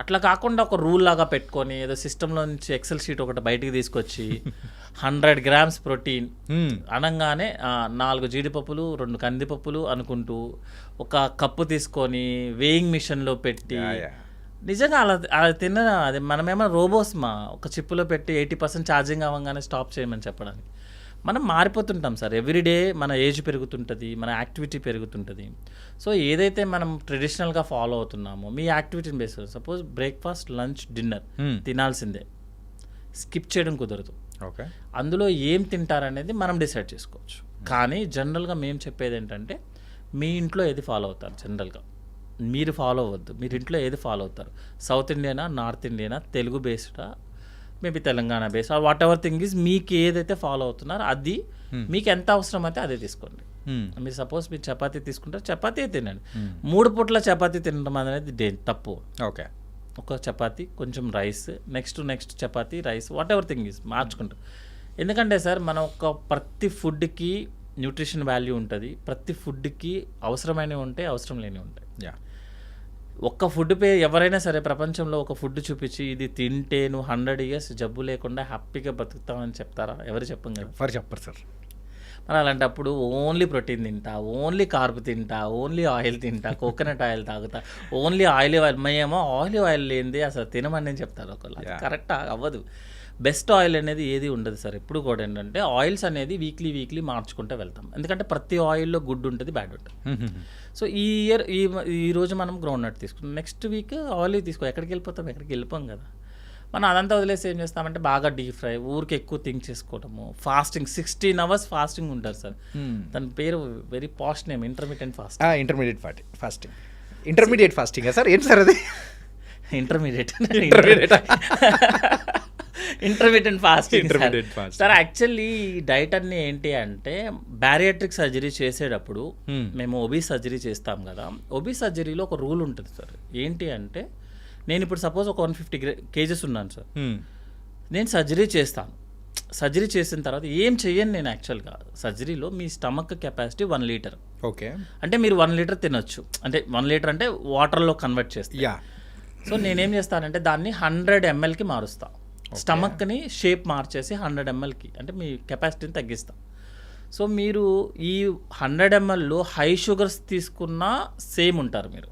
అట్లా కాకుండా ఒక రూల్ లాగా పెట్టుకొని ఏదో సిస్టంలో నుంచి ఎక్సెల్ షీట్ ఒకటి బయటికి తీసుకొచ్చి 100 grams ప్రోటీన్ అనగానే 4 జీడిపప్పులు, 2 కందిపప్పులు అనుకుంటూ ఒక కప్పు తీసుకొని వేయింగ్ మిషన్లో పెట్టి, నిజంగా అలా తిన్న అది మనమేమో రోబోస్ ఒక చిప్పులో పెట్టి 80% ఛార్జింగ్ అవ్వగానే స్టాప్ చేయమని చెప్పడానికి. మనం మారిపోతుంటాం సార్, ఎవ్రీడే మన ఏజ్ పెరుగుతుంటుంది, మన యాక్టివిటీ పెరుగుతుంటుంది. సో ఏదైతే మనం ట్రెడిషనల్గా ఫాలో అవుతున్నామో మీ యాక్టివిటీని base, suppose breakfast, lunch, dinner తినాల్సిందే, స్కిప్ చేయడం కుదరదు. ఓకే. అందులో ఏం తింటారనేది మనం డిసైడ్ చేసుకోవచ్చు. కానీ జనరల్గా మేము చెప్పేది ఏంటంటే, మీ ఇంట్లో ఏది ఫాలో అవుతారు జనరల్గా మీరు ఫాలో అవ్వద్దు. మీరు ఇంట్లో ఏది ఫాలో అవుతారు, సౌత్ ఇండియనా, నార్త్ ఇండియనా, తెలుగు బేస్డా, maybe Telangana based, whatever thing is, మీకు ఏదైతే ఫాలో అవుతున్నారో అది మీకు ఎంత అవసరం అయితే అదే తీసుకోండి. మీరు సపోజ్ మీరు చపాతీ తీసుకుంటారు, చపాతీ తినండి. 3 పూట్ల చపాతీ తినడం అనేది తప్పు. ఓకే. ఒక చపాతీ, కొంచెం rice, next chapati, rice, what ever thing is మార్చుకుంటారు. ఎందుకంటే సార్ మనం ప్రతి ఫుడ్కి న్యూట్రిషన్ వాల్యూ ఉంటుంది, ప్రతి ఫుడ్కి అవసరమైనవి ఉంటాయి, అవసరం లేనివి ఉంటాయి. ఒక్క ఫుడ్ ఎవరైనా సరే ప్రపంచంలో ఒక ఫుడ్ చూపించి ఇది తింటే నువ్వు 100 years జబ్బు లేకుండా హ్యాపీగా బతుకుతామని చెప్తారా? ఎవరు చెప్పం కదా, ఎవరు చెప్పరు సార్. మరి అలాంటప్పుడు ఓన్లీ ప్రోటీన్ తింటా, ఓన్లీ కార్బ్ తింటా, ఓన్లీ ఆయిల్ తింటా, కోకోనట్ ఆయిల్ తాగుతా, ఓన్లీ ఆయిల్ మేమో ఆయిల్ లేనిది అసలు తినమని చెప్తారు ఒకళ్ళు. కరెక్ట్ అవ్వదు. బెస్ట్ ఆయిల్ అనేది ఏది ఉండదు సార్. ఎప్పుడు కూడా ఏంటంటే ఆయిల్స్ అనేది వీక్లీ మార్చుకుంటూ వెళ్తాం, ఎందుకంటే ప్రతి ఆయిల్లో గుడ్ ఉంటుంది, బ్యాడ్ ఉంటుంది. సో ఈ రోజు మనం గ్రౌండ్ నట్ తీసుకుంటాం, నెక్స్ట్ వీక్ ఆయిల్ ఎక్కడికి వెళ్ళిపోం కదా. మనం అదంతా వదిలేసి ఏం చేస్తామంటే బాగా డీప్ ఫ్రై, ఊరికి ఎక్కువ థింక్ చేసుకోవడము, ఫాస్టింగ్ 16 hours ఫాస్టింగ్ ఉంటారు సార్. దాని పేరు very past name, intermediate fasting. Intermediate fasting sir, ఏంటి సార్ అది? Intermediate fasting sir. Actually diet అన్ని ఏంటి అంటే, బ్యారియాట్రిక్ సర్జరీ చేసేటప్పుడు మేము ఒబీస్ సర్జరీ చేస్తాం కదా, ఒబీస్ సర్జరీలో ఒక రూల్ ఉంటుంది సార్. ఏంటి అంటే, నేను ఇప్పుడు సపోజ్ ఒక 150 kgs ఉన్నాను సార్, నేను సర్జరీ చేస్తాను. సర్జరీ చేసిన తర్వాత ఏం చెయ్యను నేను. యాక్చువల్గా సర్జరీలో మీ స్టమక్ కెపాసిటీ 1 liter. ఓకే. అంటే మీరు 1 liter తినొచ్చు, అంటే 1 liter అంటే వాటర్లో కన్వర్ట్ చేస్తా. సో నేనేం చేస్తానంటే దాన్ని 100 mlకి మారుస్తా. స్టమక్ని షేప్ మార్చేసి 100 mlకి, అంటే మీ కెపాసిటీని తగ్గిస్తాం. సో మీరు ఈ 100 mlలో హై షుగర్స్ తీసుకున్నా సేమ్ ఉంటారు మీరు.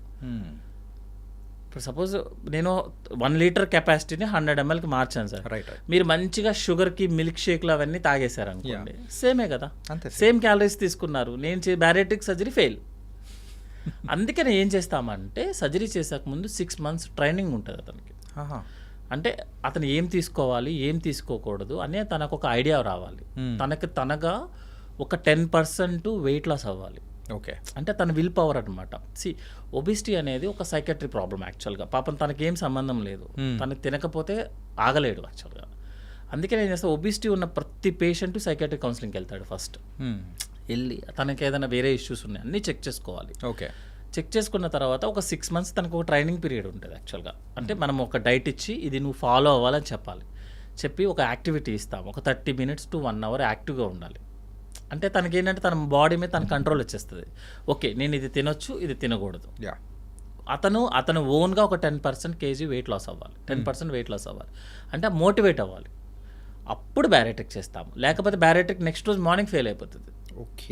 ఇప్పుడు సపోజ్ నేను 1 liter కెపాసిటీని 100 mlకి మార్చాను సార్. మీరు మంచిగా షుగర్కి మిల్క్ షేక్లు అవన్నీ తాగేశారు అనుకోండి, సేమే కదా, సేమ్ క్యాలరీస్ తీసుకున్నారు. నేను బ్యారియాట్రిక్ సర్జరీ ఫెయిల్. అందుకని ఏం చేస్తామంటే, సర్జరీ చేసాక ముందు 6 months ట్రైనింగ్ ఉంటుంది అతనికి. అంటే అతను ఏం తీసుకోవాలి, ఏం తీసుకోకూడదు అనే తనకు ఒక ఐడియా రావాలి. తనగా ఒక 10% వెయిట్ లాస్ అవ్వాలి. ఓకే. అంటే తన విల్ పవర్ అనమాట. ఒబిసిటీ అనేది ఒక సైకాట్రిక్ ప్రాబ్లం యాక్చువల్గా. పాపం తనకేం సంబంధం లేదు, తనకు తినకపోతే ఆగలేడు యాక్చువల్గా. అందుకే నేను చేస్తాను, ఒబిసిటీ ఉన్న ప్రతి పేషెంట్ సైకాట్రిక్ కౌన్సిలింగ్కి వెళ్తాడు ఫస్ట్. వెళ్ళి తనకి ఏదైనా వేరే ఇష్యూస్ ఉన్నాయి అన్నీ చెక్ చేసుకోవాలి. ఓకే. చెక్ చేసుకున్న తర్వాత ఒక 6 months తనకు ఒక ట్రైనింగ్ పీరియడ్ ఉంటుంది యాక్చువల్గా. అంటే మనం ఒక డైట్ ఇచ్చి ఇది నువ్వు ఫాలో అవ్వాలని చెప్పాలి. చెప్పి ఒక యాక్టివిటీ ఇస్తాం, ఒక 30 minutes to 1 hour యాక్టివ్గా ఉండాలి. అంటే తనకి ఏంటంటే తన బాడీ మీద తన కంట్రోల్ వచ్చేస్తుంది. ఓకే, నేను ఇది తినొచ్చు, ఇది తినకూడదు. అతను ఓన్గా ఒక 10% kg వెయిట్ లాస్ అవ్వాలి, 10% వెయిట్ లాస్ అవ్వాలి. అంటే మోటివేట్ అవ్వాలి. అప్పుడు బ్యారియాట్రిక్ చేస్తాము. లేకపోతే బ్యారియాట్రిక్ నెక్స్ట్ రోజు మార్నింగ్ ఫెయిల్ అయిపోతుంది.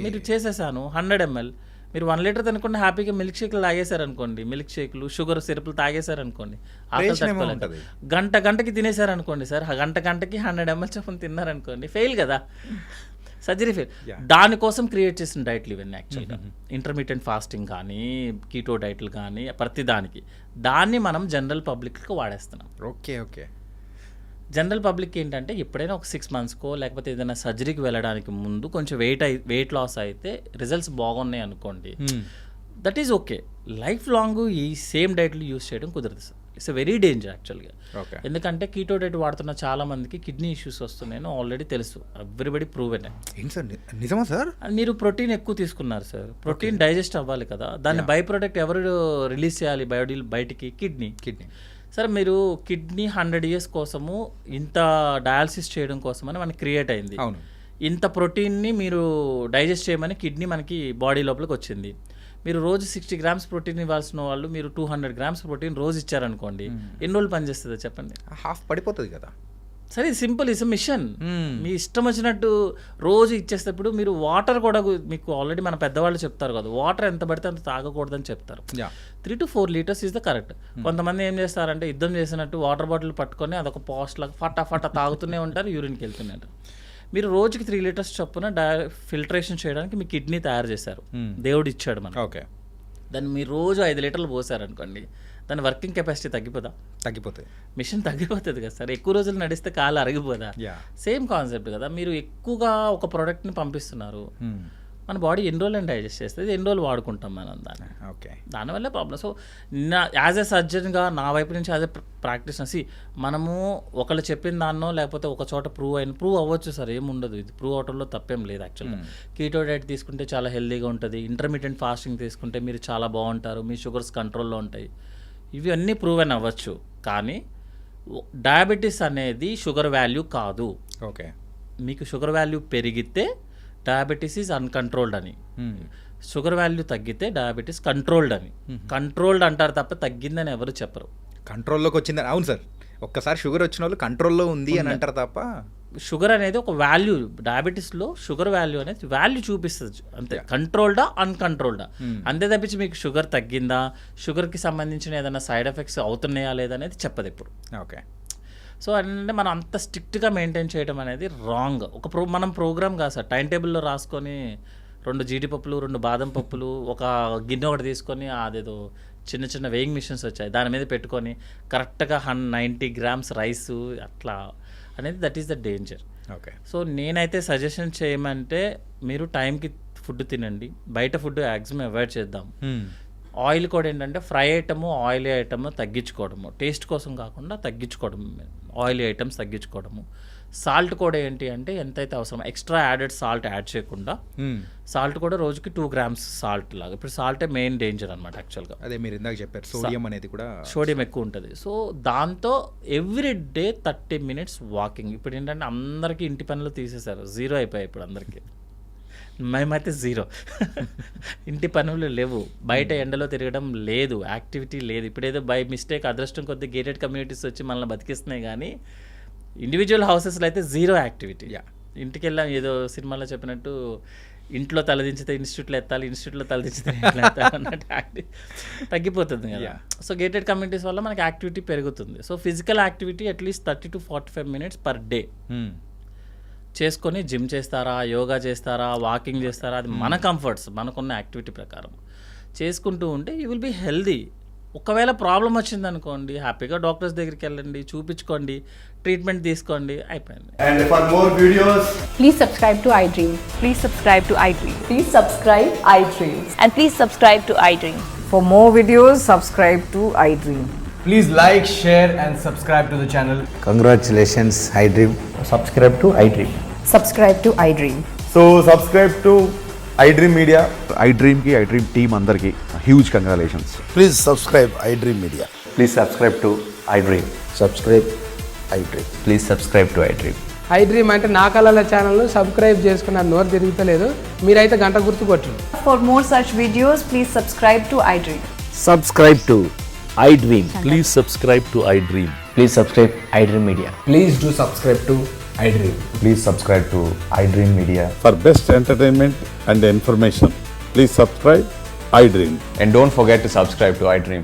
మీరు చేసేసాను 100 ml, మీరు 1 liter తినకుండా హ్యాపీగా మిల్క్ షేక్లు తాగేశారనుకోండి, మిల్క్ షేక్లు షుగర్ సిరప్లు తాగేశారనుకోండి, ఆకలి తట్టుకోలేదు, గంటకి తినేశారనుకోండి సార్, గంటకి 100 ml చొప్పున తిన్నారనుకోండి, ఫెయిల్ కదా, సర్జరీ ఫెయిల్. దానికోసం క్రియేట్ చేసిన డైట్లు ఇవన్నీ యాక్చువల్గా. ఇంటర్మీడియట్ ఫాస్టింగ్ కానీ, కీటో డైట్లు కానీ, ప్రతి దాన్ని మనం జనరల్ పబ్లిక్కి వాడేస్తున్నాం. ఓకే. జనరల్ పబ్లిక్ ఏంటంటే ఎప్పుడైనా ఒక 6 monthsకో లేకపోతే ఏదైనా సర్జరీకి వెళ్ళడానికి ముందు కొంచెం వెయిట్ లాస్ అయితే రిజల్ట్స్ బాగున్నాయి అనుకోండి, that is okay. Life long ఈ సేమ్ డైట్లు యూస్ చేయడం కుదరదు సార్. ఇట్స్ వెరీ డేంజర్ యాక్చువల్గా. ఎందుకంటే కీటో డైట్ వాడుతున్న చాలా మందికి కిడ్నీ ఇష్యూస్ వస్తున్నాయని ఆల్రెడీ తెలుసు, ఎవ్రీబడి ప్రూవెన్. నిజమా సార్? మీరు ప్రోటీన్ ఎక్కువ తీసుకున్నారు సార్, ప్రోటీన్ డైజెస్ట్ అవ్వాలి కదా, దాన్ని బై ప్రొడక్ట్ ఎవరు రిలీజ్ చేయాలి బయటికి? కిడ్నీ. సరే, మీరు కిడ్నీ 100 years కోసము ఇంత డయాలసిస్ చేయడం కోసమని మనకి క్రియేట్ అయింది. ఇంత ప్రోటీన్ని మీరు డైజెస్ట్ చేయమని కిడ్నీ మనకి బాడీ లోపలికి వచ్చింది. మీరు రోజు 60 grams ప్రోటీన్ ఇవ్వాల్సిన వాళ్ళు మీరు 200 grams ప్రోటీన్ రోజు ఇచ్చారనుకోండి, ఎన్ని రోజులు పనిచేస్తుందో చెప్పండి? హాఫ్ పడిపోతుంది కదా. సరే, సింపుల్, ఇస్ మిషన్. మీ ఇష్టం వచ్చినట్టు రోజు ఇచ్చేటప్పుడు మీరు వాటర్ కూడా, మీకు ఆల్రెడీ మన పెద్దవాళ్ళు చెప్తారు కదా, వాటర్ ఎంత పడితే అంత తాగకూడదని చెప్తారు. 3 to 4 liters is the correct. కొంతమంది ఏం చేస్తారంటే యుద్ధం చేసినట్టు వాటర్ బాటిల్ పట్టుకొని అదొక పోస్ట్ లాగా ఫటా తాగుతూనే ఉంటారు, యూరిన్కి వెళ్తున్నారు. మీరు రోజుకి 3 liters చొప్పున ఫిల్టరేషన్ చేయడానికి మీ కిడ్నీ తయారు చేశారు, దేవుడు ఇచ్చాడు మనకు. ఓకే, దాన్ని మీరు రోజు 5 లీటర్లు పోసారనుకోండి, దాని వర్కింగ్ కెపాసిటీ తగ్గిపోతుంది, మిషన్ తగ్గిపోతుంది కదా సార్. ఎక్కువ రోజులు నడిస్తే కాలు అరిగిపోదా? సేమ్ కాన్సెప్ట్ కదా. మీరు ఎక్కువగా ఒక ప్రోడక్ట్ని పంపిస్తున్నారు, మన బాడీ ఎన్ని రోజులు డైజెస్ట్ చేస్తుంది, ఎన్ని రోజులు వాడుకుంటాం మనం దాన్ని. ఓకే, దానివల్ల ప్రాబ్లం. సో యాజ్ ఎ సర్జన్గా నా వైపు నుంచి యాజ్ ఎ ప్రాక్టీస్ మనము ఒకళ్ళు చెప్పిన దాన్నో లేకపోతే ఒక చోట ప్రూవ్ అవ్వచ్చు సార్, ఏముండదు, ఇది ప్రూవ్ అవటంలో తప్పేం లేదు యాక్చువల్గా. కీటో డైట్ తీసుకుంటే చాలా హెల్తీగా ఉంటుంది, ఇంటర్మీడియట్ ఫాస్టింగ్ తీసుకుంటే మీరు చాలా బాగుంటారు, మీ షుగర్స్ కంట్రోల్లో ఉంటాయి, ఇవి అన్నీ ప్రూవెన్ అవ్వచ్చు. కానీ డయాబెటీస్ అనేది షుగర్ వాల్యూ కాదు. ఓకే, మీకు షుగర్ వాల్యూ పెరిగితే డయాబెటీస్ ఈజ్ అన్కంట్రోల్డ్ అని, షుగర్ వాల్యూ తగ్గితే డయాబెటీస్ కంట్రోల్డ్ అని. కంట్రోల్డ్ అంటారు తప్ప తగ్గిందని ఎవరు చెప్పరు. కంట్రోల్లోకి వచ్చిందని. అవును సార్, ఒక్కసారి షుగర్ వచ్చిన వాళ్ళు కంట్రోల్లో ఉంది అని అంటారు తప్ప. షుగర్ అనేది ఒక వాల్యూ, డయాబెటీస్లో షుగర్ వాల్యూ అనేది వాల్యూ చూపిస్తుంది అంతే, కంట్రోల్డా అన్కంట్రోల్డా అంతే తప్పించి మీకు షుగర్ తగ్గిందా, షుగర్కి సంబంధించిన ఏదైనా సైడ్ ఎఫెక్ట్స్ అవుతున్నాయా లేదనేది చెప్పదు ఎప్పుడు. ఓకే, సో అంటే మనం అంత స్ట్రిక్ట్గా మెయింటైన్ చేయడం అనేది రాంగ్. మనం ప్రోగ్రామ్ కాదు సార్, టైం టేబుల్లో రాసుకొని 2 జీడిపప్పులు 2 బాదం పప్పులు ఒక గిన్నె ఒకటి తీసుకొని, అదేదో చిన్న వెయింగ్ మిషన్స్ వచ్చాయి, దాని మీద పెట్టుకొని కరెక్ట్గా 90 grams రైసు అట్లా అనేది, that is the danger. Okay, so నేనైతే సజెషన్ చేయమంటే మీరు టైంకి ఫుడ్ తినండి, బయట ఫుడ్ మ్యాక్సిమం అవాయిడ్ చేద్దాం. ఆయిల్ కూడా ఏంటంటే ఫ్రై ఐటము ఆయిలీ ఐటమ్ తగ్గించుకోవడము, టేస్ట్ కోసం కాకుండా తగ్గించుకోవడం, ఆయిలీ ఐటమ్స్ తగ్గించుకోవడము. సాల్ట్ కూడా ఏంటి అంటే ఎంతైతే అవసరం ఎక్స్ట్రా యాడెడ్ సాల్ట్ యాడ్ చేయకుండా, సాల్ట్ కూడా రోజుకి 2 grams సాల్ట్ లాగా. ఇప్పుడు సాల్టే మెయిన్ డేంజర్ అనమాట యాక్చువల్గా. అదే మీరు ఇందాక చెప్పారు, సోడియం అనేది కూడా, సోడియం ఎక్కువ ఉంటుంది. సో దాంతో ఎవ్రీ డే 30 minutes వాకింగ్. ఇప్పుడు ఏంటంటే అందరికీ ఇంటి పనులు తీసేశారు, 0 అయిపోయాయి ఇప్పుడు అందరికీ. మేమైతే 0 ఇంటి పనులు లేవు, బయట ఎండలో తిరగడం లేదు, యాక్టివిటీ లేదు. ఇప్పుడు ఏదో బై మిస్టేక్ అదృష్టం కొద్ది గేటెడ్ కమ్యూనిటీస్ వచ్చి మనల్ని బతికిస్తున్నాయి, కానీ ఇండివిజువల్ హౌసెస్లో అయితే 0 యాక్టివిటీ. ఇంటికి వెళ్ళాం, ఏదో సినిమాలో చెప్పినట్టు ఇంట్లో తలదించితే ఇన్స్టిట్యూట్లో ఎత్తాలి, ఇన్స్టిట్యూట్లో తలదించితే అన్నట్టు తగ్గిపోతుంది కదా. సో గేటెడ్ కమ్యూనిటీస్ వల్ల మనకి యాక్టివిటీ పెరుగుతుంది. So physical activity at least 30 to 45 minutes per day చేసుకొని, జిమ్ చేస్తారా, యోగా చేస్తారా, వాకింగ్ చేస్తారా, అది మన కంఫర్ట్స్, మనకున్న యాక్టివిటీ ప్రకారం చేసుకుంటూ ఉంటే యూ విల్ బీ హెల్దీ. ఒకవేళ ప్రాబ్లం వచ్చింది అనుకోండి, హ్యాపీగా డాక్టర్స్ దగ్గరికి వెళ్ళండి, చూపించుకోండి, ట్రీట్మెంట్ తీసుకోండి, అయిపోయింది. And for more videos, please subscribe to iDream. Please subscribe to iDream. Please subscribe iDream. And please subscribe to iDream. For more videos, subscribe to iDream. please like, share and subscribe to the channel. Congratulations, iDream. Subscribe to iDream. Subscribe to iDream. So subscribe to iDream Media. iDream team అందరికీ huge congratulations. Please subscribe iDream Media. Please subscribe to iDream. Subscribe iDream. Please subscribe to iDream. iDream అంటే నా కళల ఛానల్ను subscribe చేసుకున్న నోరు తిరుగుతలేదు, మీరైతే గంట గుర్తు కొట్టండి. For more such videos, please subscribe to iDream. Subscribe to iDream. Please subscribe to iDream. Please subscribe iDream Media. Please do subscribe to iDream. Please subscribe to iDream Media. For best entertainment and information please subscribe iDream. And don't forget to subscribe to iDream.